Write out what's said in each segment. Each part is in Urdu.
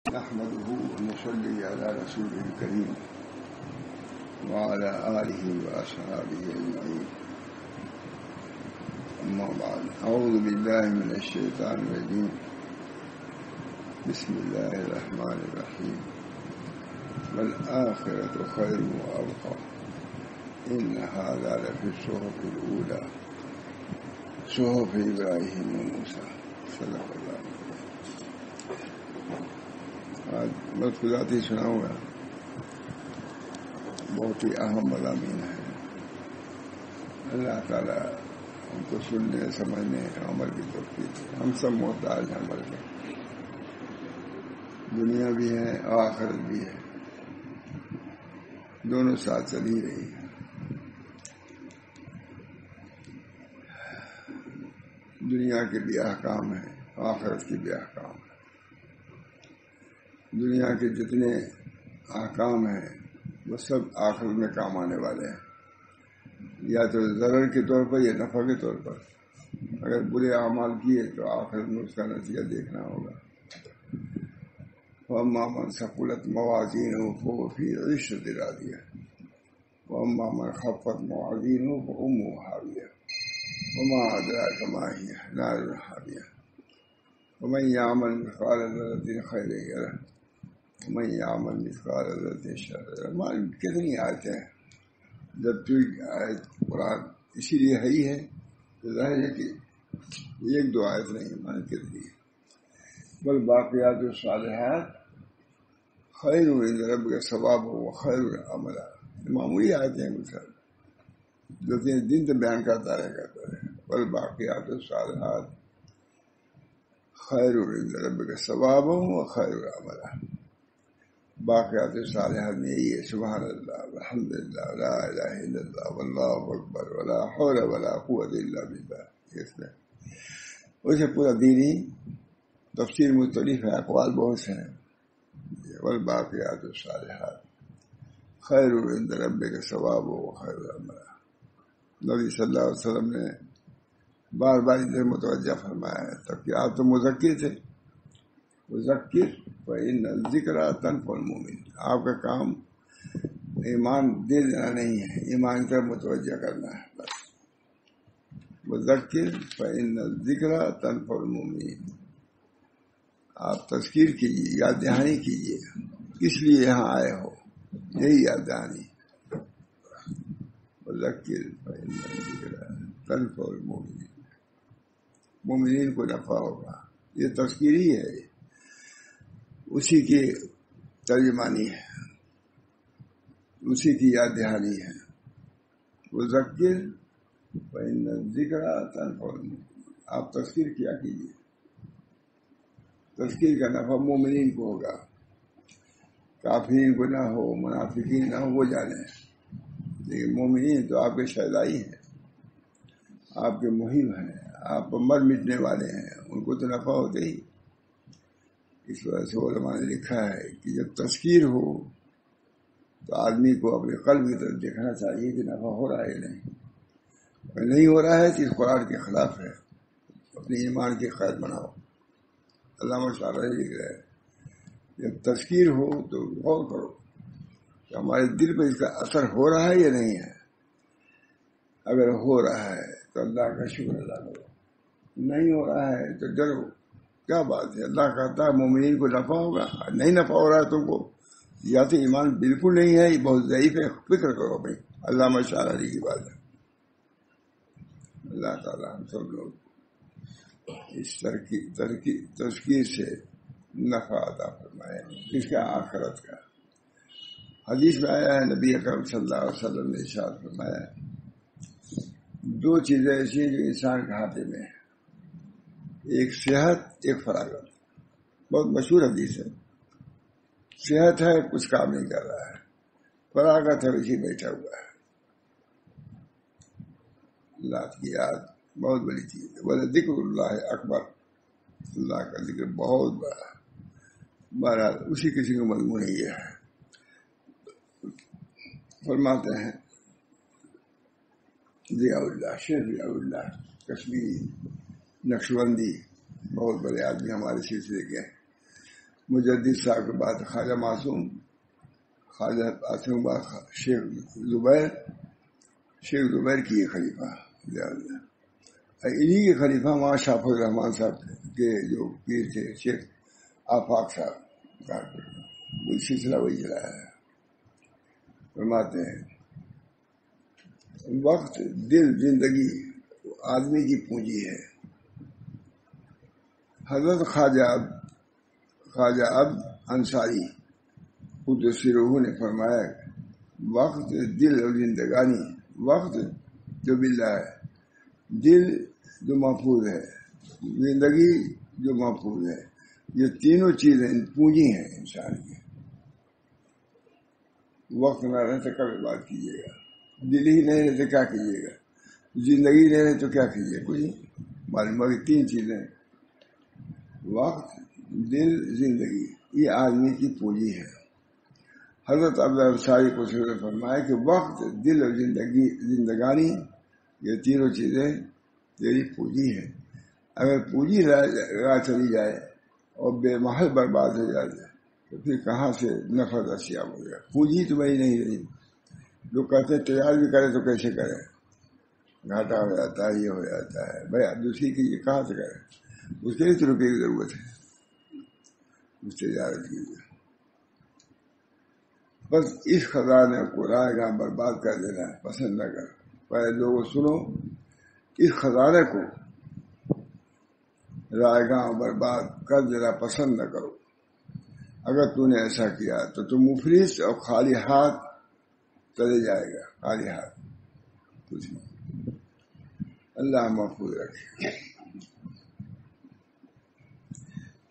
نحمده ونصلي على رسوله الكريم وعلى آله وأصحابه أجمعين. أما بعد، أعوذ بالله من الشيطان الرجيم. بسم الله الرحمن الرحيم. والآخرة خير وأبقى إن هذا لفي الصحف الأولى صحف إبراهيم وموسى. صدق اللہ. آج بس خداتی سناؤں گا. بہت ہی اہم مضامین ہیں. اللہ تعالیٰ ہم کو سننے سمجھنے عمل کی توفیق دے. ہم سب محتاج ہیں عمل کے. دنیا بھی ہے آخرت بھی ہے، دونوں ساتھ چل ہی رہی ہے. دنیا کے بھی احکام ہیں، آخرت کے بھی احکام ہیں. دنیا کے جتنے احکام ہیں وہ سب آخرت میں کام آنے والے ہیں، یا تو ضرر کے طور پر یا نفع کے طور پر. اگر برے اعمال کیے تو آخرت میں اس کا نتیجہ دیکھنا ہوگا. وَأَمَّا مَنْ ثَقُلَتْ مَوَازِينُهُ فَهُوَ فِي عِيشَةٍ رَاضِيَةٍ وَأَمَّا مَنْ خَفَّتْ مَوَازِينُهُ فَأُمُّهُ هَاوِيَةٌ وَمَا أَدْرَاكَ مَا هِيَهْ نَارٌ حَامِيَةٌ وَمَنْ يَعْمَلْ مِثْقَالَ ذَرَّةٍ خَيْرًا يَرَهُ وَمَنْ يَعْمَلْ مِثْقَالَ ذَرَّةٍ شَرًّا يَرَهُ. کتنی آیتیں ہیں. جب تو آیت قرآن اسی لیے ہے ہی ہے تو ظاہر ہے کہ ایک دو آیت نہیں، مان کتنی ہے. بل باقیات الصالحات خیر عند ربک ثواب و خیر عملا. معمولی آیتیں ہیں مثال دو تین دن تو بیان کرتا رہے. بل باقیات الصالحات خیر عند ربک ثواب و خیر عملا. باقیات صالحات میں یہی ہے: سبحان اللہ والحمدللہ لا الہ الا اللہ واللہ اکبر ولا حول ولا قوت الا باللہ. اس میں اسے پورا دینی تفسیر مختلف ہے، اقوال بہت سے ہیں. والباقیات الصالحات خیر عند ربک ثواب و خیر عملا. نبی صلی اللہ علیہ وسلم نے بار بار ادھر متوجہ فرمایا ہے. تب کہ آپ تو مذکر تھے. مذکر فإن الذکر تنفع المؤمن. آپ کا کام ایمان دے دینا نہیں ہے، ایمان کی طرف متوجہ کرنا ہے بس. مذکر فإن الذکر تنفع المؤمن. آپ تذکیر کیجیے، یاد دہانی کیجیے. کس لیے یہاں آئے ہو، یہی یاد دہانی. مذکر فإن الذکر تنفع المؤمن. مومنین کو نفع ہوگا. یہ تذکیر ہی ہے، اسی کی ترجمانی ہے، اسی کی یاد دہانی ہے. مذکر فإن الذکر تنفع المؤمن. آپ تذکیر کیا کیجیے. تذکیر کا نفع مومنین کو ہوگا. کافرین کو نہ ہو، منافقین نہ ہو، وہ جانے. لیکن مومنین تو آپ کے شہدائی ہیں، آپ کے مہم ہیں، آپ مر مٹنے والے ہیں، ان کو تو نفع ہوتے ہی. اس وجہ سے علماء نے لکھا ہے کہ جب تذکیر ہو تو آدمی کو اپنے قلب کی طرف دیکھنا چاہیے کہ نفع ہو رہا ہے یا نہیں. اگر نہیں ہو رہا ہے تو اس قرآن کے خلاف ہے. اپنے ایمان کی قید بناؤ. علامہ شاعری لکھ رہے ہیں جب تذکیر ہو تو غور کرو کہ ہمارے دل پہ اس کا اثر ہو رہا ہے یا نہیں ہے. اگر ہو رہا ہے تو اللہ کا شکر ادا کرو. نہیں ہو رہا ہے تو ڈرو. کیا بات ہے، اللہ کہتا ہے مومنین کو نفع ہوگا. نہیں نفع ہو رہا ہے تم کو، یا تو ایمان بالکل نہیں ہے، یہ بہت ضعیف ہے. فکر کرو بھائی. علامہ شاعری کی بات ہے. اللہ تعالیٰ ہم سب لوگ اس تذکیر سے نفع عطا فرمائے. اس کا آخرت کا حدیث میں آیا ہے، نبی اکرم صلی اللہ علیہ وسلم نے ارشاد فرمایا دو چیزیں ایسی ہیں جو انسان کے ہاتھ میں ہیں: ایک صحت، ایک فراغت. بہت مشہور حدیث ہے. صحت ہے، کچھ کام نہیں کر رہا ہے. فراغت ہے، اسی بیٹھا ہوا ہے. اللہ کی یاد بہت بڑی چیز ہے. بولے ذکر اللہ اکبر. اللہ کا ذکر بہت بڑا. بہرحال اسی کسی کا مضمون یہ ہے. فرماتے ہیں ضیاء اللہ، شیخ ضیاء اللہ کشمیری نقشبندی، بہت بڑے آدمی ہمارے سلسلے کے ہیں. مجدد صاحب کے بعد خواجہ معصوم، خواجہ معصوم کے بعد شیخ زبیر کی یہ خلیفہ، انہی کے خلیفہ وہاں شاف الرحمان صاحب کے جو پیر تھے شیخ آفاق صاحب، وہ سلسلہ وہی چلایا ہے۔ فرماتے ہیں وقت، دل، زندگی آدمی کی پونجی ہے۔ حضرت خواجہ عبد انصاری قدس روح نے فرمایا وقت، دل اور زندگانی، وقت جو باللہ ہے، دل جو محفوظ ہے، زندگی جو محفوظ ہے، یہ تینوں چیزیں پونجی ہیں انسان کی۔ وقت نہ رہے تو کب بات کیجیے گا، دل ہی نہیں رہے تو کیا کیجیے گا، زندگی نہیں رہے تو کیا کیجیے، کچھ نہیں۔ معلوم ہے تین چیزیں، وقت، دل، زندگی، یہ آدمی کی پونجی ہے۔ حضرت عبد انصاری کو فرمایا کہ وقت، دل اور زندگانی، یہ تینوں چیزیں تیری پونجی ہے۔ اگر پونجی راہ چلی جائے اور بے محل برباد ہو جائے تو پھر کہاں سے نفع دستیاب ہو جائے؟ پونجی تو وہی نہیں رہی۔ جو کہتے ہیں تیار بھی کرے تو کیسے کرے، گھاٹا ہو جاتا ہے، یہ ہو جاتا ہے بھائی، دوسری کی یہ کہاں سے کرے؟ اس کے لیے تو روپے کی ضرورت ہے، اس تجارت کی۔ بس اس خزانے کو رائے گاہ برباد کر دینا پسند نہ کرو۔ پہلے لوگوں سنو، اس خزانے کو رائے گاہ برباد کر دینا پسند نہ کرو۔ اگر تو نے ایسا کیا تو تم مفلس اور خالی ہاتھ چلے جائے گا، خالی ہاتھ، کچھ نہیں۔ اللہ محفوظ رکھے۔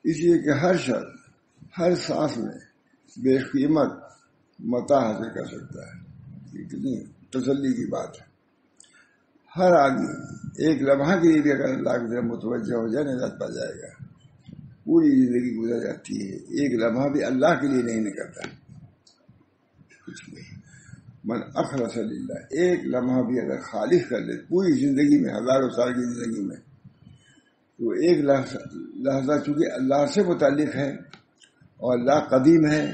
اس لیے کہ ہر شخص ہر سانس میں بے قیمت متاع حاصل کر سکتا ہے، یہ کتنی تسلی کی بات ہے۔ ہر آدمی ایک لمحہ کے لیے بھی اگر اللہ کی طرف متوجہ ہو جائے نجات پا جائے گا۔ پوری زندگی گزر جاتی ہے، ایک لمحہ بھی اللہ کے لیے نہیں نکلتا، کچھ نہیں۔ من اخلص للہ، ایک لمحہ بھی اگر خالص کر لے پوری زندگی میں، ہزاروں سال کی زندگی میں، تو ایک لحظہ چونکہ اللہ سے متعلق ہے اور اللہ قدیم ہے،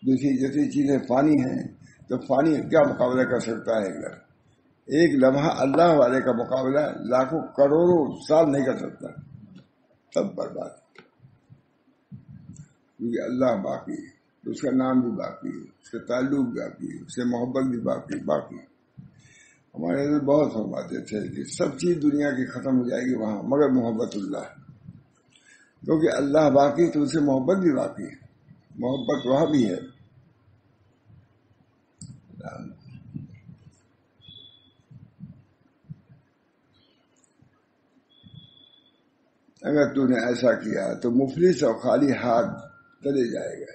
دوسری جیسی چیزیں فانی ہیں، تو فانی کیا مقابلہ کر سکتا ہے؟ ایک لمحہ اللہ والے کا مقابلہ لاکھوں کروڑوں سال نہیں کر سکتا، تب برباد۔ کیونکہ اللہ باقی ہے، اس کا نام بھی باقی ہے، اس کا تعلق باقی ہے، اس سے محبت بھی باقی۔ ہمارے ادھر بہت فرماتے تھے کہ سب چیز دنیا کی ختم ہو جائے گی وہاں مگر محبت اللہ، کیونکہ اللہ باقی تو اس سے محبت بھی باقی ہے، محبت وہاں بھی ہے۔ اگر تو نے ایسا کیا تو مفلس اور خالی ہاتھ چلے جائے گا۔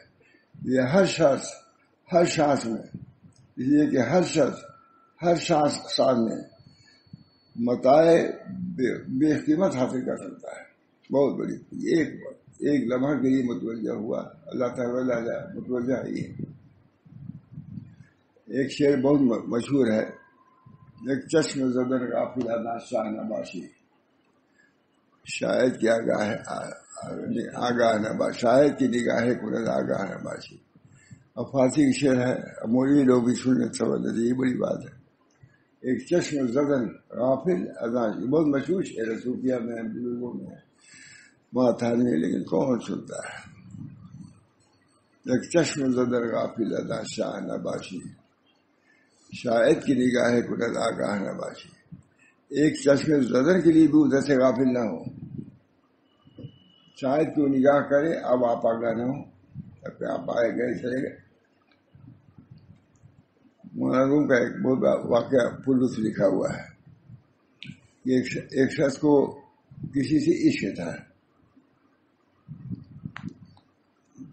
یہ ہر شخص میں، اس لیے کہ ہر شخص میں متاع بے قیمت حاصل کر سکتا ہے، بہت بڑی۔ ایک لمحہ کے لیے متوجہ ہوا، اللہ تعالیٰ متوجہ ہی ہے۔ ایک شعر بہت مشہور ہے، ایک چشم زدن غافل شاہ نباشی، شاید کی آگاہ نباشی، شاید کی نگاہ کنند آگاہ نباشی۔ اور فارسی کی شعر ہے، مولوی لوگ بھی سننے سمجھ لیتے، یہ بڑی بات ہے۔ ایک چشم زدن غافل اداشی، بہت مشہور شعر ہے، صوفیہ میں، بزرگوں میں، ماتحانی میں، لیکن کون سنتا ہے؟ ایک چشم زدن غافل ادا شاہ نباشی، شاید کی نگاہ کنند آگاہ نباشی۔ ایک چشم زدن کے لیے بھی ادھر سے غافل نہ ہو، شاید کیوں نگاہ کرے، اب آپ آگاہ نہ ہو، آپ آئے گئے چلے گئے۔ مولانا کا ایک بہت واقعہ پلس لکھا ہوا ہے کہ ایک شخص کو کسی سے عشق تھا،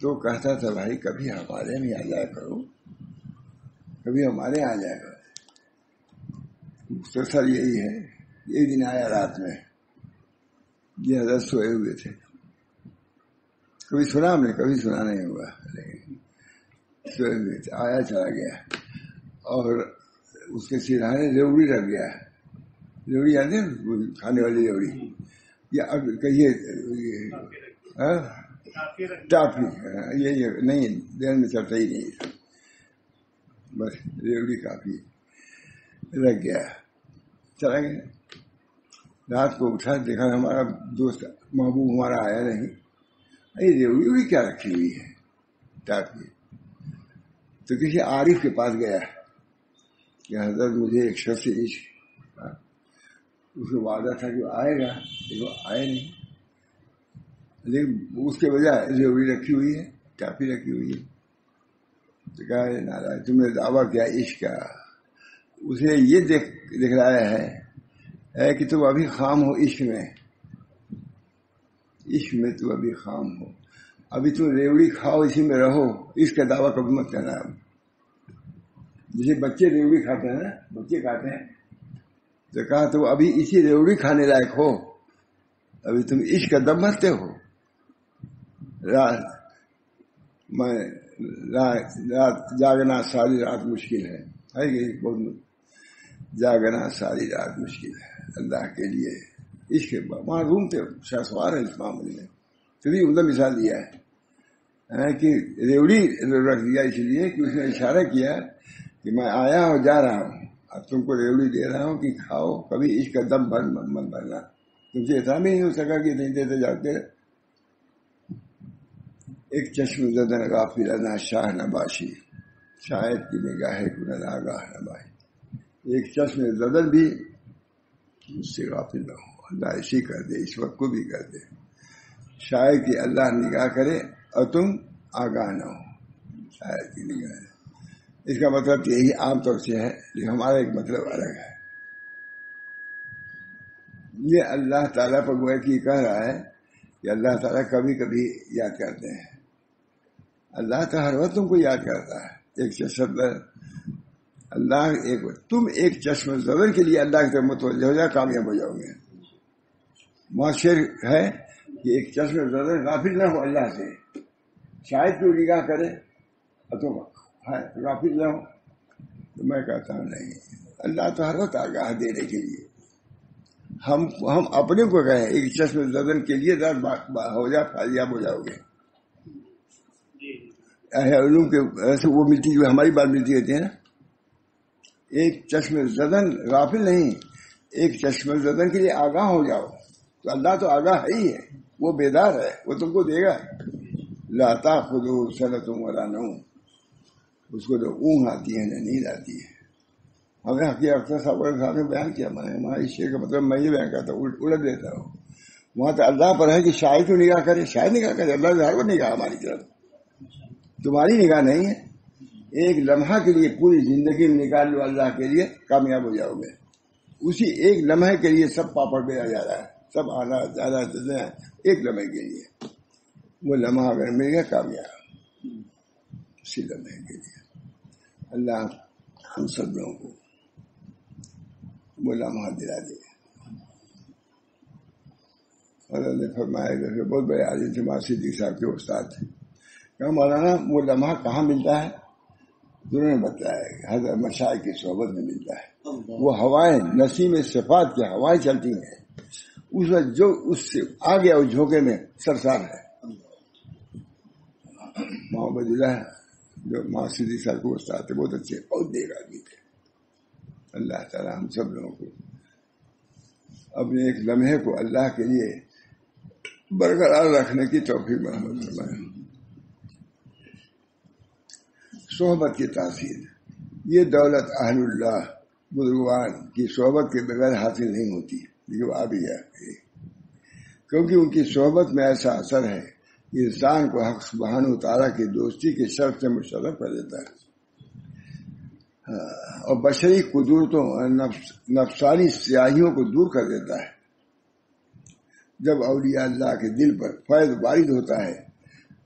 تو کہتا تھا بھائی کبھی ہمارے میں آ جایا کرو، کبھی ہمارے آ جایا کرو۔ مختصر یہی ہے۔ ایک دن آیا رات میں، یہ حضرت سوئے ہوئے تھے، کبھی سنا ہم نے، کبھی سنا نہیں ہوا، لیکن سوئے ہوئے تھے، آیا چلا گیا اور اس کے سرہانے ریوڑی رکھ گیا۔ ریوڑی آتے ہیں کھانے والی ریوڑی، یا اب کہیے ٹافی یہ نہیں دین میں چلتا ہی نہیں، بس ریوڑی کافی لگ گیا، چلا گیا۔ رات کو اٹھا دیکھا ہمارا دوست محبوب ہمارا آیا نہیں، ریوڑی کیا رکھی ہوئی ہے ٹافی؟ تو کسی عارف کے پاس گیا کہ حضرت مجھے ایک شخص سے عشق، اس کو وعدہ تھا کہ آئے گا، لیکن آئے نہیں، لیکن اس کے بجائے ریوڑی رکھی ہوئی ہے، ٹافی رکھی ہوئی ہے۔ تو کہا ناراض تم نے دعویٰ کیا عشق کا، اسے یہ دکھلایا ہے کہ تم ابھی خام ہو عشق میں، عشق میں تم ابھی خام ہو، ابھی تم ریوڑی کھاؤ، اسی میں رہو، اس کا دعویٰ کبھی مت کرنا۔ جیسے بچے ریوڑی کھاتے ہیں نا، بچے کھاتے ہیں، تو کہا تم ابھی اسی ریوڑی کھانے لائق ہو، ابھی تم عشق کا دم بھرتے ہو۔ رات جاگنا ساری رات مشکل ہے کہ بہت جاگنا ساری رات مشکل ہے اللہ کے لیے، عشق وہاں گھومتے شاہ سوار ہے اسلام نے کبھی عمدہ مثال دیا ہے کہ ریوڑی رکھ دیا اس لیے کہ اس نے اشارہ کیا کہ میں آیا اور جا رہا ہوں، اب تم کو ریوڑی دے رہا ہوں کہ کھاؤ، کبھی عشق کا دم مت بھرنا، تم سے اتنا بھی نہیں ہو سکا کہ اتنی دیتے جاتے۔ ایک چشم زدن غافلانہ شاہ نباشی، شاید کی نگاہ کنن آگاہ نباشی، ایک چشم زدن بھی اس سے غافل نہ ہو، اللہ اسی کر دے، اس وقت کو بھی کر دے، شاید کہ اللہ نگاہ کرے اور تم آگاہ نہ ہو، شاید کی نگاہ۔ اس کا مطلب یہی عام طور سے ہے، لیکن ہمارا ایک مطلب الگ ہے۔ یہ اللہ تعالیٰ پر گویا کہ کہہ رہا ہے کہ اللہ تعالیٰ کبھی کبھی یاد کرتے ہیں، اللہ تو ہر وقت تم کو یاد کرتا ہے۔ ایک چشم اللہ تم ایک چشم زدن کے لیے اللہ کی طرف متوجہ ہو جائے، کامیاب ہو جاؤ گے۔ معاشر ہے کہ ایک چشم زدن غافل نہ ہو اللہ سے، شاید کوئی نگاہ کرے اور تم غافل نہ ہو، تو میں کہتا ہوں نہیں، اللہ تو ہر وقت آگاہ دینے کے لیے، ہم اپنے کو کہیں ایک چشم زدن کے لیے ہو جا فائزیاب ہو جاؤ گے۔ علوم کے وہ ملتی جو ہماری بات ملتی رہتی ہے نا، ایک چشم زدن غافل نہیں، ایک چشم زدن کے لیے آگاہ ہو جاؤ، تو اللہ تو آگاہ ہے ہی ہے، وہ بیدار ہے، وہ تم کو دے گا۔ لا تأخذہ سنۃ ولا نوم، اس کو تو اونگ آتی ہے نہ نیند آتی ہے۔ ہمیں حقیقت اختر صاحب کے سامنے بیان کیا، میں نے ہمارے شعر کا مطلب میں یہ بیان کرتا ہوں، الٹ دیتا ہوں۔ وہاں تو اللہ پر ہے کہ شاید تو نگاہ کرے، شاید نگاہ کرے، اللہ ظاہر کو نگاہ ہماری طرف، تمہاری نگاہ نہیں ہے۔ ایک لمحہ کے لیے پوری زندگی میں نکال لو اللہ کے لیے، کامیاب ہو جاؤ گے۔ اسی ایک لمحے کے لیے سب پاپڑ بیچا جا رہا ہے، سب آنا جانا چلتے ہیں ایک لمحے کے لیے، وہ لمحہ اگر مل گیا کامیاب، اسی لمحے کے لیے۔ اللہ ہم سب لوگوں کو وہ لمحہ دلا دے۔ حضرت نے فرمایا کہ بہت بڑے عالم تھے، صدیق صاحب کے استاد تھے، کہا مولانا وہ لمحہ کہاں ملتا ہے؟ انہوں نے بتایا کہ حضرت مشائخ کی صحبت میں ملتا ہے۔ وہ ہوائیں نسیم صفات کی ہوائیں چلتی ہیں، اس وقت جو اس سے آ گیا اس جھونکے میں سرسار ہے۔ محمد اللہ جو صدیق صاحب کو استاد تھے، بہت اچھے، بہت دیر آدمی تھے۔ اللہ تعالیٰ ہم سب لوگوں کو اپنے ایک لمحے کو اللہ کے لیے برقرار رکھنے کی توفیق مرحمت فرمائے۔ صحبت کی تاثیر، یہ دولت اہل اللہ بزرگان کی صحبت کے بغیر حاصل نہیں ہوتی، لیکن وہ آ بھی جائے، کیونکہ ان کی صحبت میں ایسا اثر ہے کہ انسان کو حق سبحانہ و تعالیٰ کی دوستی کے شرط سے مشرف کر دیتا ہے، اور بشری قدرتوں اور نفسانی سیاہیوں کو دور کر دیتا ہے۔ جب اولیاء اللہ کے دل پر فیض وارد ہوتا ہے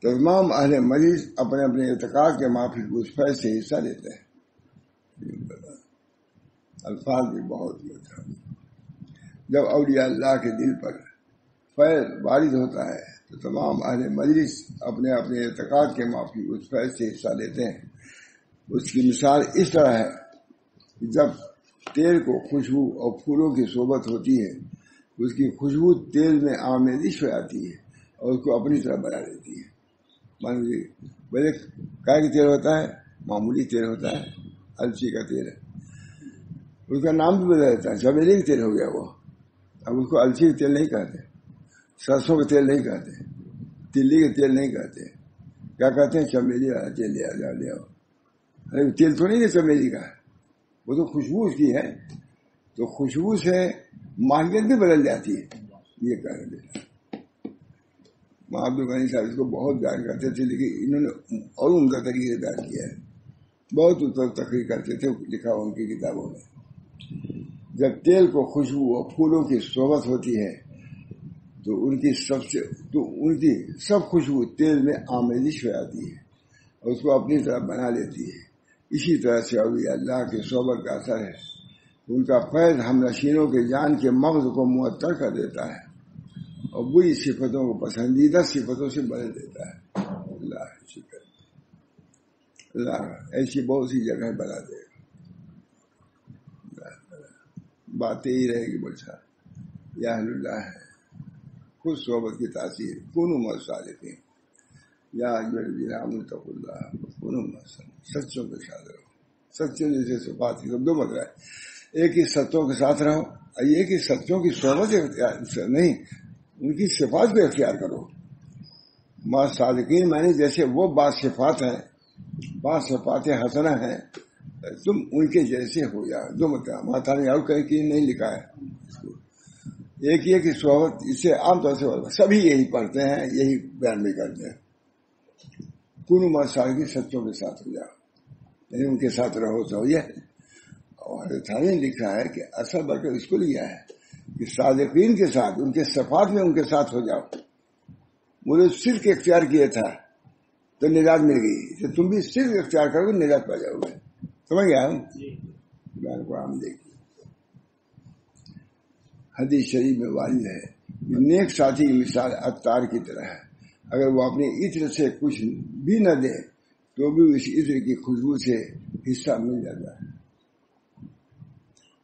تو تمام اہل مجلس اپنے اپنے اعتقاد کے موافق اس فیض سے حصہ لیتے ہیں۔ الفاظ بھی بہت ہوتا ہے۔ جب اولیاء اللہ کے دل پر فیض وارد ہوتا ہے تو تمام اہل مجلس اپنے اپنے اعتقاد کے موافق اس فیض سے حصہ لیتے ہیں۔ اس کی مثال اس طرح ہے کہ جب تیل کو خوشبو اور پھولوں کی صحبت ہوتی ہے، اس کی خوشبو تیل میں آمیزش ہو جاتی ہے، اور اس کو اپنی طرح بنا لیتی ہے. مان لیجیے پہلے کائے کا تیل ہوتا ہے, معمولی تیل ہوتا ہے, السی کا تیل ہے, اس کا نام بھی بدل دیتا ہے, چمیلی کا تیل ہو گیا وہ. اب اس کو السی کا تیل نہیں کہتے, سرسوں کا تیل نہیں کہتے, تلی کا تیل نہیں کہتے, کیا کہتے ہیں؟ چمیلی والا تیل لے آؤ. ارے تیل تو نہیں ہے چمیلی کا, وہ تو خوشبو اس کی ہے. تو خوشبو سے ماہیت بھی بدل جاتی ہے, یہ کہہ رہے. عبد الغنی صاحب اس کو بہت بیان کرتے تھے, لیکن انہوں نے اور ان کا طریقے بیان کیا ہے. بہت اس پر تقریر کرتے تھے, لکھا ان کی کتابوں میں. جب تیل کو خوشبو اور پھولوں کی صحبت ہوتی ہے تو ان کی سب خوشبو تیل میں آمیزش ہو جاتی ہے اور اس کو اپنی طرح بنا لیتی ہے. اسی طرح سے اولیاء اللہ کی صحبت کا اثر ہے. ان کا فیض ہم نشینوں کے جان کے مغز کو معطر کر دیتا ہے اور بری صفتوں کو پسندیدہ صفتوں سے بدل دیتا ہے. اللہ شکر, اللہ ایسی بہت سی جگہ بنا دے گا. باتیں ہی رہے گی بچہ. یا اہل اللہ ہے خود صحبت کی تاثیر. کونوا مع الصادقین, یا اتقوا اللہ کونوا مع الصادقین. سچوں کے ساتھ رہو. سچوں جیسے صفات کی دو مطلب ہے, ایک ہی سچوں کے ساتھ رہو, ایک ہی سچوں کی صحبت نہیں, ان کی صفات کو اختیار کرو. مع صادقین معنی جیسے وہ بعض صفات ہیں, بعض صفات حسنہ ہیں, تم ان کے جیسے ہو جاؤ. دو مطلب ماتا نے اور کہیں نہیں لکھا ہے. ایک یہ کہ صحبت, اس سے عام طور سے سبھی یہی پڑھتے ہیں, یہی بیان بھی کرتے ہیں. کونوا مع الصادقین, سچوں کے ساتھ ہو جاؤ, یعنی ان کے ساتھ رہو تو یہ. اور تھانے لکھا ہے کہ اصل برکت اس کو لیا ہے کہ صادقین کے ساتھ, ان کے صفات میں ان کے ساتھ ہو جاؤ. مجھے صرف اختیار کیا تھا تو نجات مل گئی, تو تم بھی صرف اختیار کرو گے نجات پا جاؤ گے. سمجھ گیا ہم قرآن دیکھیے. حدیث شریف میں وارد ہے کہ نیک ساتھی کی مثال عطار کی طرح ہے. اگر وہ اپنے عطر سے کچھ بھی نہ دے تو بھی اس عطر کی خوشبو سے حصہ مل جاتا ہے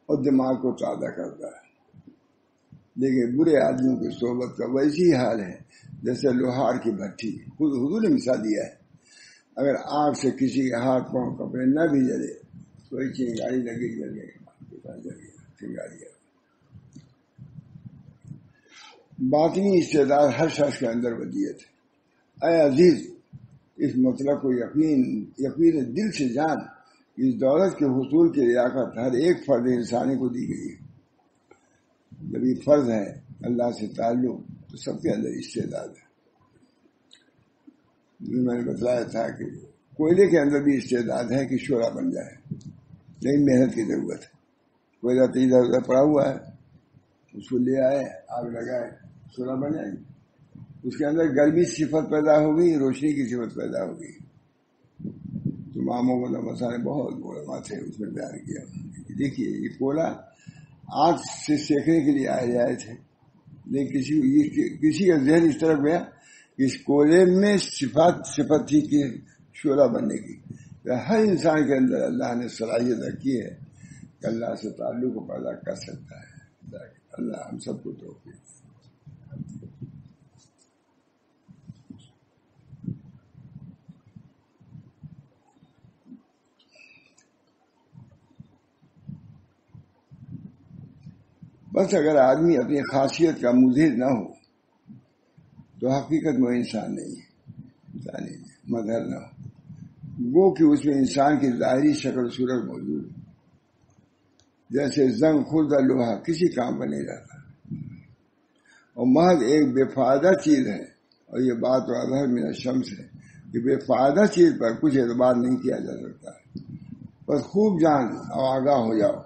اور دماغ کو تازہ کرتا ہے. لیکن برے آدمیوں کی صحبت کا ویسی ہی حال ہے جیسے لوہار کی بھٹی. خود حضور نے مثال دیا ہے, اگر آگ سے کسی کے ہاتھ پاؤں کپڑے نہ بھی جلے, کوئی چنگاری لگے جل گئی چنگاری. باطنی استعداد ہر شخص کے اندر ودیت ہے. اے عزیز, اس مطلب کو یقین دل سے جان. اس دولت کے حصول کی لیاقت ہر ایک فرد انسانی کو دی گئی ہے. جب یہ فرض ہے اللہ سے تعلق, تو سب کے اندر استعداد ہے. میں نے بتلایا تھا کہ کوئلے کے اندر بھی استعداد ہے کہ شعلہ بن جائے, لیکن محنت کی ضرورت ہے. کوئلہ تو ادھر ادھر پڑا ہوا ہے, اس کو لے آئے, آگ لگائے, شعلہ بن جائے. اس کے اندر گرمی صفت پیدا ہوگی, روشنی کی صفت پیدا ہوگی. تو ماموں کو مسا نے بہت علماء تھے اس میں بیان کیا. دیکھیے یہ کوئلہ آگ سے سیکھنے کے لیے آئے تھے, لیکن کسی کا ذہن اس طرف گیا کہ اس کوئلے میں صفت تھی کہ شعلہ بننے کی. ہر انسان کے اندر اللہ نے صلاحیت رکھی ہے کہ اللہ سے تعلق کو پیدا کر سکتا ہے. اللہ ہم سب کو توفیق. بس اگر آدمی اپنی خاصیت کا مظہر نہ ہو تو حقیقت میں انسان نہیں ہے, مظہر نہ ہو, گو کہ اس میں انسان کی ظاہری شکل صورت موجود ہے. جیسے زنگ خوردہ لوہا کسی کام پر نہیں رہتا اور محض ایک بے فائدہ چیز ہے. اور یہ بات تو اظہر من الشمس ہے کہ بے فائدہ چیز پر کچھ اعتبار نہیں کیا جا سکتا. بس خوب جان اور آگاہ ہو جاؤ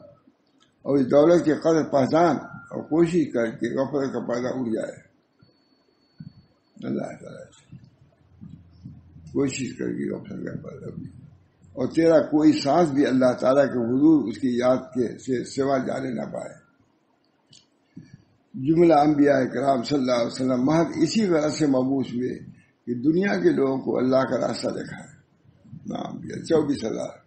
اور اس دولت کی قدر پہچان اور کوشش کر کے غفلت کا پردہ اٹھ جائے. اللہ تعالیٰ سے کوشش کر کے غفلت کا پردہ اٹھ جائے, اور تیرا کوئی سانس بھی اللہ تعالیٰ کے حضور اس کی یاد کے سے سوا جانے نہ پائے. جملہ انبیاء کرام صلی اللہ علیہ وسلم محض اسی غرض سے مبعوث ہوئے کہ دنیا کے لوگوں کو اللہ کا راستہ دکھائے. نام 24,000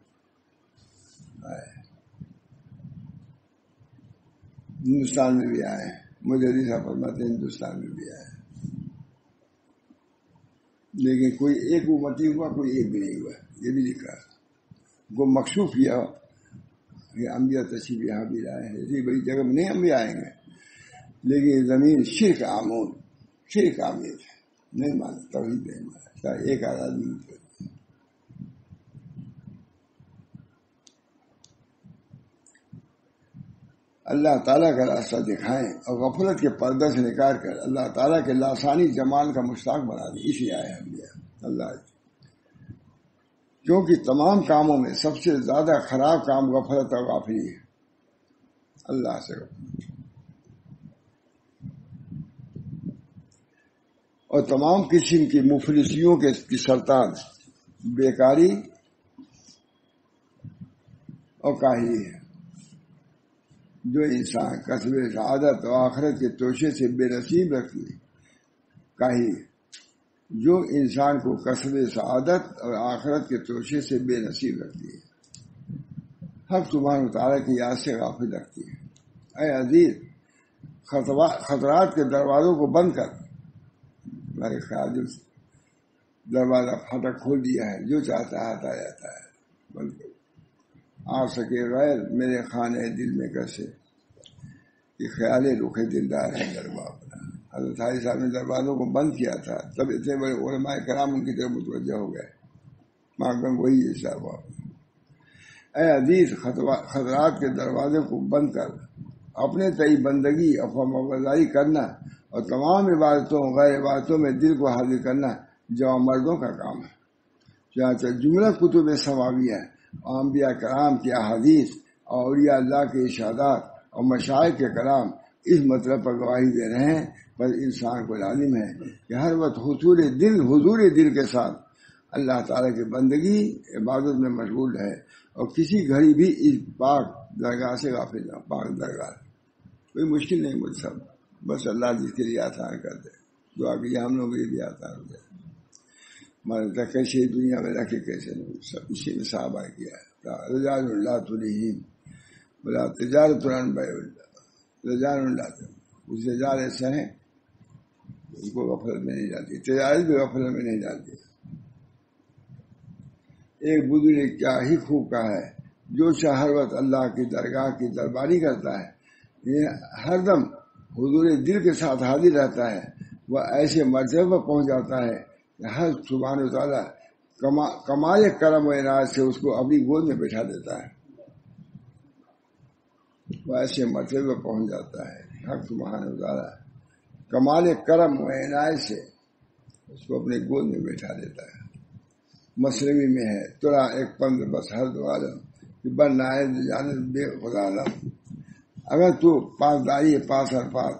ہندوستان میں بھی آئے, مجھے فرماتے ہیں ہندوستان میں بھی آئے. لیکن کوئی ایک امتی ہوا، کوئی ایک بھی نہیں ہوا، یہ بھی لکھا وہ مکشوف کیا کہ انبیاء تشریف یہاں بھی لائے ہیں، اتنی بڑی جگہ میں نہیں انبیاء آئیں گے، لیکن زمین شرک آمود، شرک آمیز ہے، نہیں مانا، توحید نہیں مانا، چاہے ایک آدمی. اللہ تعالیٰ کا راستہ دکھائیں اور غفلت کے پردہ سے نکال کر اللہ تعالیٰ کے لاسانی جمال کا مشتاق بنا دیں، اسی آئے ہم اللہ، کیونکہ تمام کاموں میں سب سے زیادہ خراب کام غفلت اور غافلی ہے. اللہ سے اور تمام قسم کی مفلسیوں کی سرطان بیکاری اور کاہلی ہے. جو انسان کسب سعادت اور آخرت کے توشے سے بے نصیب رکھتی ہے، کاہلی جو انسان کو کسب سعادت اور آخرت کے توشے سے بے نصیب رکھتی ہے، حق سبحانہ وتعالیٰ کی یاد سے غافل رکھتی ہے. اے عزیز، خطرات کے دروازوں کو بند کر، میرے خیال دروازہ پھاٹک کھول دیا ہے، جو چاہتا ہے آتا جاتا ہے، بند کر. آ سکے غیر میرے خانے دل میں کیسے، یہ خیال رخ دلدار ہے دربار بنا. حضرت حاجی صاحب نے دروازوں کو بند کیا تھا، تب اتنے بڑے علماء کرام ان کی طرف متوجہ ہو گئے. ماں وہی ایسا ہوا. اے عزیز، خطرات کے دروازے کو بند کر اپنے تئی بندگی اور فرمانبرداری کرنا اور تمام عبادتوں غیر عبادتوں میں دل کو حاضر کرنا جوان مردوں کا کام ہے. چنانچہ جملہ کتب سماویہ اور انبیاء کرام کی احادیث اور اولیاء اللہ کے ارشادات اور مشائخ کے کلام اس مطلب پر گواہی دے رہے ہیں. پر انسان کو لازم ہے کہ ہر وقت حضور دل کے ساتھ اللہ تعالیٰ کی بندگی عبادت میں مشغول ہے اور کسی گھڑی بھی اس پاک درگاہ سے غافل نہ. پاک درگاہ کوئی مشکل نہیں، مجھ سب بس اللہ جس کے لیے آسان کر دے. دعا کیجیے ہم لوگ کے لیے بھی آسان ہو جائے. مانتا کیسے دنیا میں رکھے کیسے نہیں، سب اسی میں صحابہ کیا ہے. رجال اللہ تلہم بلا تجارت رجال اللہ، کچھ رجال ایسے ہیں ان کو غفلت میں نہیں جاتی، تجارت بھی غفلت میں نہیں جاتی. ایک بزرگ نے کیا ہی خوب کہا ہے، جو شاہ ہر وقت اللہ کی درگاہ کی درباری کرتا ہے، یہ ہر دم حضور دل کے ساتھ حاضر رہتا ہے، وہ ایسے مرتبے پر پہنچ جاتا ہے کہ ہر سبحانہ وتعالیٰ کمال کرم و عنایت سے اس کو اپنی گود میں بٹھا دیتا ہے. وہ ایسے مرتبے پر پہنچ جاتا ہے، حق سبحانہ وتعالیٰ کمال کرم و عنایت سے اس کو اپنے گود میں بٹھا دیتا ہے. مسلمی میں ہے ترا ایک پند بس ہر دو عالم کہ بن نائب جانب بے خدا عالم. اگر تو پاسداری پاس الفاظ،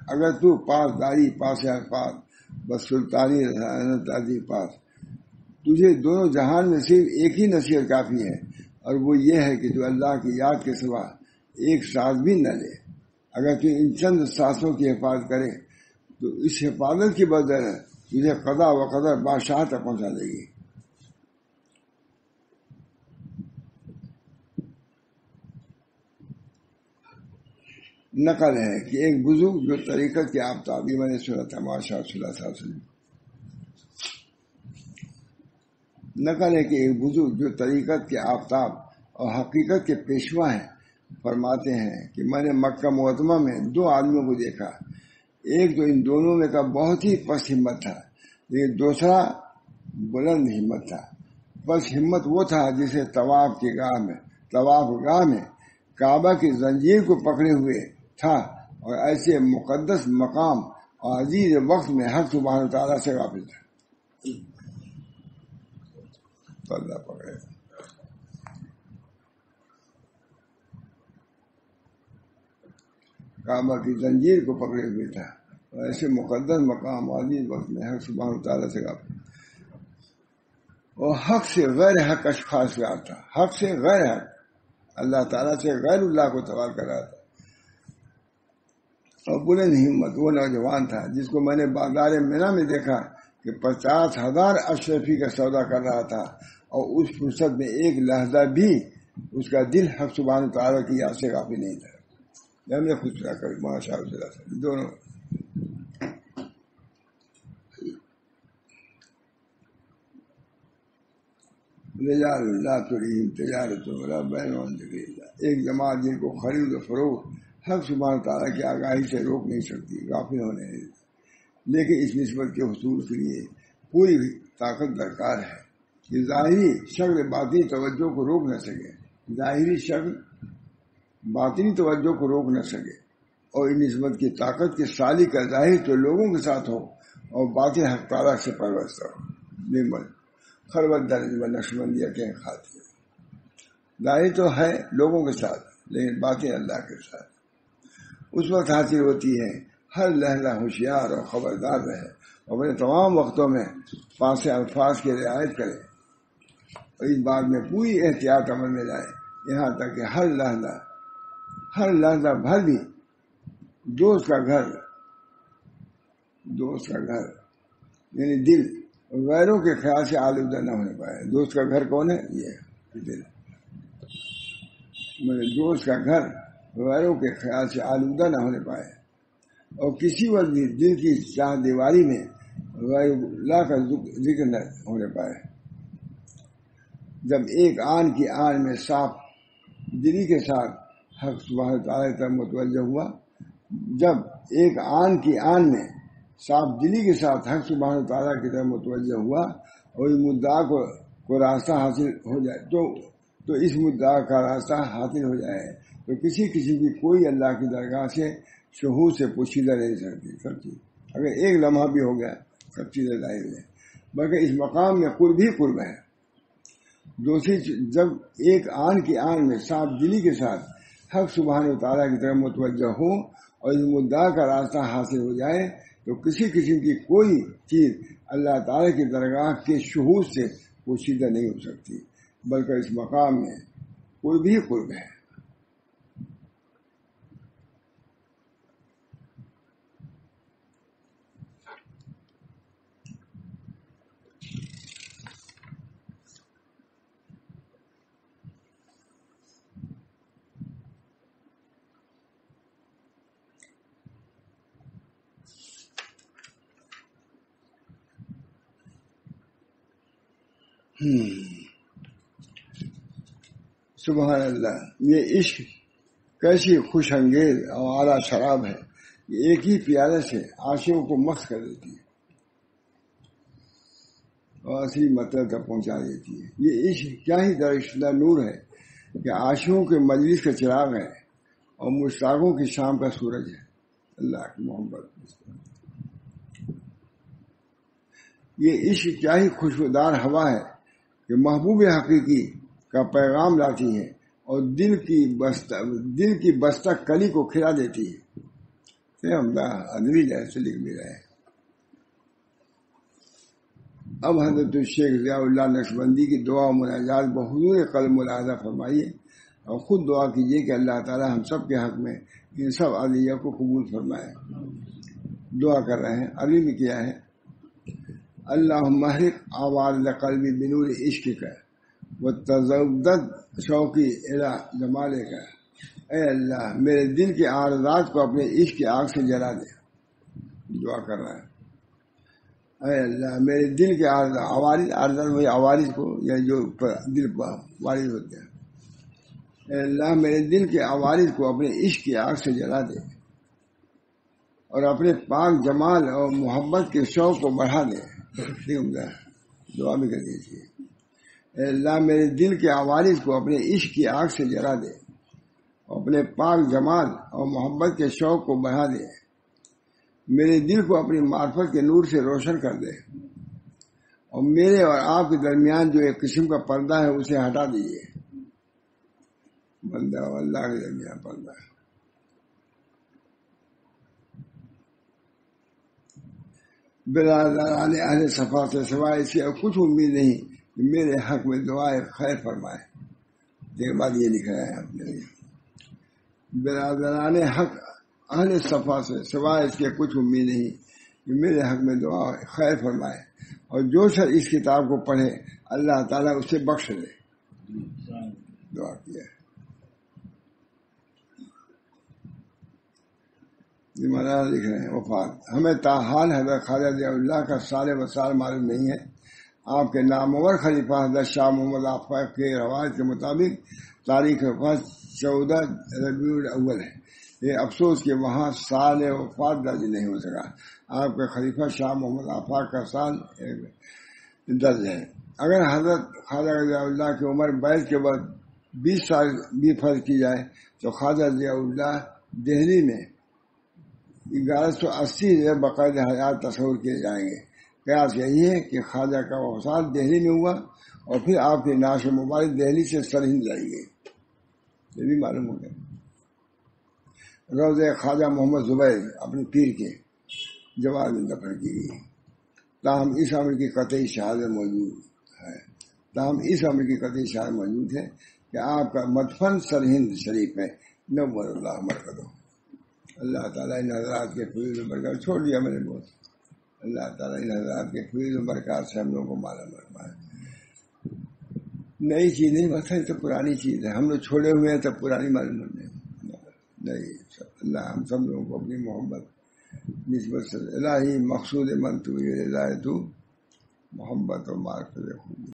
اگر تو پاسداری پاس الفاظ بس سلطانی رسالت پاس. تجھے دونوں جہان میں صرف ایک ہی نصیحت کافی ہے، اور وہ یہ ہے کہ تو اللہ کی یاد کے سوا ایک سانس بھی نہ لے. اگر تو ان چند سانسوں کی حفاظت کرے تو اس حفاظت کی بدل تجھے قضا و قدر بادشاہ تک پہنچا دے گی. نقل ہے کہ ایک بزرگ جو طریقت کے آفتاب، یہ میں نے سنا تھا ماشاء اللہ وسلم. نقل ہے کہ ایک بزرگ جو طریقت کے آفتاب اور حقیقت کے پیشوا ہیں فرماتے ہیں کہ میں نے مکہ معظمہ میں دو آدمیوں کو دیکھا. ایک تو ان دونوں میں کا بہت ہی پست ہمت تھا، لیکن دوسرا بلند ہمت تھا. پست ہمت وہ تھا جسے طواف گاہ میں کعبہ کی زنجیر کو پکڑے ہوئے تھا اور ایسے مقدس مقام اور عزیز وقت میں حق سبحانہ تعالیٰ سے غافل تھا. اللہ پکڑے کعبہ کی زنجیر کو پکڑے ہوئے تھا اور ایسے مقدس مقام اور عزیز وقت میں حق سبحانہ تعالیٰ سے غافل. اور حق سے غیر حق اشخاص کا تھا، حق سے غیر حق، اللہ تعالیٰ سے غیر اللہ کو سوال کر رہا تھا. اور بلند ہمت وہ نوجوان تھا جس کو میں نے بازار مینا میں دیکھا کہ 50,000 اشرفی کا سودا کر رہا تھا، اور اس فرصت میں ایک لحظہ بھی اس کا دل حق سبحانہ تعالیٰ کی یاد سے غافل نہیں تھا. میں خوش رہا کبھی ماشاء اللہ دونوں. رجال اللہ تلہم تجارت ولا بیع عن ذکر اللہ، ایک جماعت جن کو خرید و فروخت حق سبحانہ تعالیٰ کی آگاہی سے روک نہیں سکتی، غافل ہونے نہیں دیتی۔ لیکن اس نسبت کے حصول کے لیے پوری طاقت درکار ہے کہ ظاہری شکل باطنی توجہ کو روک نہ سکے، ظاہری شکل باطنی توجہ کو روک نہ سکے، اور اس نسبت کی طاقت کے سالی کا ظاہر تو لوگوں کے ساتھ ہو اور باطن حق تعالیٰ سے پیوستہ ہو۔ نمبر خربت درج و نقشبندیہ کے خاطر ظاہر تو ہے لوگوں کے ساتھ، لیکن باطن اللہ کے ساتھ اس وقت حاصل ہوتی ہے ہر لہجہ ہوشیار اور خبردار رہے اور اپنے تمام وقتوں میں پاس الفاظ کی رعایت کرے اور اس بات میں پوری احتیاط عمل میں لائے، یہاں تک کہ ہر لحظہ بھر بھی دوست کا گھر یعنی دل غیروں کے خیال سے آلودہ نہ ہونے پائے۔ دوست کا گھر کون ہے؟ یہ دل، دوست کا گھر غیروں کے خیال سے آلودہ نہ ہونے پائے، اور کسی وقت بھی دل کی چاہ دیواری میں غیر اللہ کا ذکر نہ ہونے پائے۔ جب ایک آن کی آن میں صاف دلی کے ساتھ حق سبحانہ تعالیٰ کی طرف متوجہ ہوا، جب ایک آن کی آن میں صاف دلی کے ساتھ حق سبحانہ تعالیٰ کی طرف متوجہ ہوا اور اس مدعا کو راستہ حاصل ہو جائے تو اس مدعا کا راستہ حاصل ہو جائے تو کسی کی کوئی اللہ کی درگاہ سے شہود سے پوشیدہ نہیں سکتی سب چیز۔ اگر ایک لمحہ بھی ہو گیا سب چیزیں ظاہر ہے، بلکہ اس مقام میں قرب ہی قرب ہے۔ دوسری جب ایک آن کی آن میں صاف دلی کے ساتھ حق سبحانہ تعالیٰ کی طرف متوجہ ہو اور اس مدعا کا راستہ حاصل ہو جائے تو کسی قسم کی کوئی چیز اللہ تعالیٰ کی درگاہ کے شہود سے پوشیدہ نہیں ہو سکتی، بلکہ اس مقام میں قرب ہی قرب ہے۔ سبحان اللہ، یہ عشق کیسی خوش انگیز اور اعلیٰ شراب ہے کہ ایک ہی پیالے سے عاشقوں کو مست کر دیتی ہے اور اصلی مطلب تک پہنچا دیتی ہے۔ یہ عشق کیا ہی درشدہ نور ہے کہ عاشقوں کے مجلس کا چراغ ہے اور مشتاقوں کی شام کا سورج ہے۔ اللہ کی محبت، یہ عشق کیا ہی خوشبودار ہوا ہے کہ محبوب حقیقی کا پیغام لاتی ہے اور دل کی بستہ کلی کو کھلا دیتی ہے۔ ادبی جیسے لکھ بھی رہے۔ اب حضرت شیخ ضیاء اللہ نقشبندی کی دعا و مناجات بحضور قلب ملاحظہ فرمائیے اور خود دعا کیجیے کہ اللہ تعالی ہم سب کے حق میں ان سب عطیہ کو قبول فرمائے۔ دعا کر رہے ہیں، ابھی بھی کیا ہے، اللہم احرق آواز قلبی بنور عشق کا وتزودد شوقی الی جمالے کا۔ اے اللہ میرے دل کے عارضات کو اپنے عشق کی آگ سے جلا دے۔ دعا کر رہا ہے، اے اللہ میرے دل کے عارضات وہی عوارض کو یا جو دل پر وارد ہوتے ہیں، اے اللہ میرے دل کے عوارض کو اپنے عشق کی آگ سے جلا دے اور اپنے پاک جمال اور محبت کے شوق کو بڑھا دے۔ دعا بھی کر دیجیے، اے اللہ میرے دل کے عوارض کو اپنے عشق کی آگ سے جلا دے اور اپنے پاک جمال اور محبت کے شوق کو بڑھا دے۔ میرے دل کو اپنی معرفت کے نور سے روشن کر دے اور میرے اور آپ کے درمیان جو ایک قسم کا پردہ ہے اسے ہٹا دیجیے۔ بندہ اور اللہ کے درمیان پردہ ہے۔ برادران اہل صفا سے سوائے اس کی کچھ امید نہیں کہ میرے حق میں دعائے خیر فرمائے۔ دیکھ بعد یہ لکھ رہا ہے اپنے لیے، برادران حق اہل صفا سے سوائے اس کے کچھ امید نہیں کہ میرے حق میں دعا خیر فرمائے، اور جو شخص اس کتاب کو پڑھے اللہ تعالیٰ اسے بخش دے۔ دعا کیا ہے۔ مولانا لکھ رہے ہیں، وفات ہمیں تاحال حضرت خواجہ ضیاء اللہ کا سال و سال معلوم نہیں ہے، آپ کے نامور خلیفہ حضرت شاہ محمد آفاق کے روایت کے مطابق تاریخ وفات 14 ربیع الاول ہے۔ یہ افسوس کہ وہاں سال وفات درج نہیں ہو سکا۔ آپ کے خلیفہ شاہ محمد آفاق کا سال درج ہے۔ اگر حضرت خواجہ ضیاء اللہ کی عمر بیعت کے بعد 20 سال بھی فرض کی جائے تو خواجہ ضیاء اللہ دہلی میں 1180 باقاعدہ حیات تصور کیے جائیں گے۔ قیاس یہی ہے کہ خواجہ کا وفات دہلی میں ہوا اور پھر آپ کی نعش مبارک دہلی سے سرہند لائی گئی، یہ بھی معلوم ہو گیا۔ روضہ خواجہ محمد زبیر اپنے پیر کے جوار میں دفن کی گئی، تاہم اس عمر کی قطعی شہادت موجود ہے کہ آپ کا مدفن سرہند شریف ہے، نور اللہ مرکزہ۔ اللہ تعالیٰ ان حضرات کے فیض و برکات، چھوڑ دیا میں نے بہت، اللہ تعالیٰ ان حضرات کے فیض و برکات سے ہم لوگوں کو معلوم فرمائے۔ نئی چیز نہیں، مثلا تو پرانی چیز ہے، ہم لوگ چھوڑے ہوئے ہیں تب پرانی معلوم نہیں۔ اللہ ہم سب لوگوں کو اپنی محبت نسبت سے الہی مقصود من تو یہ رضا تو محبت و معرفت خوبی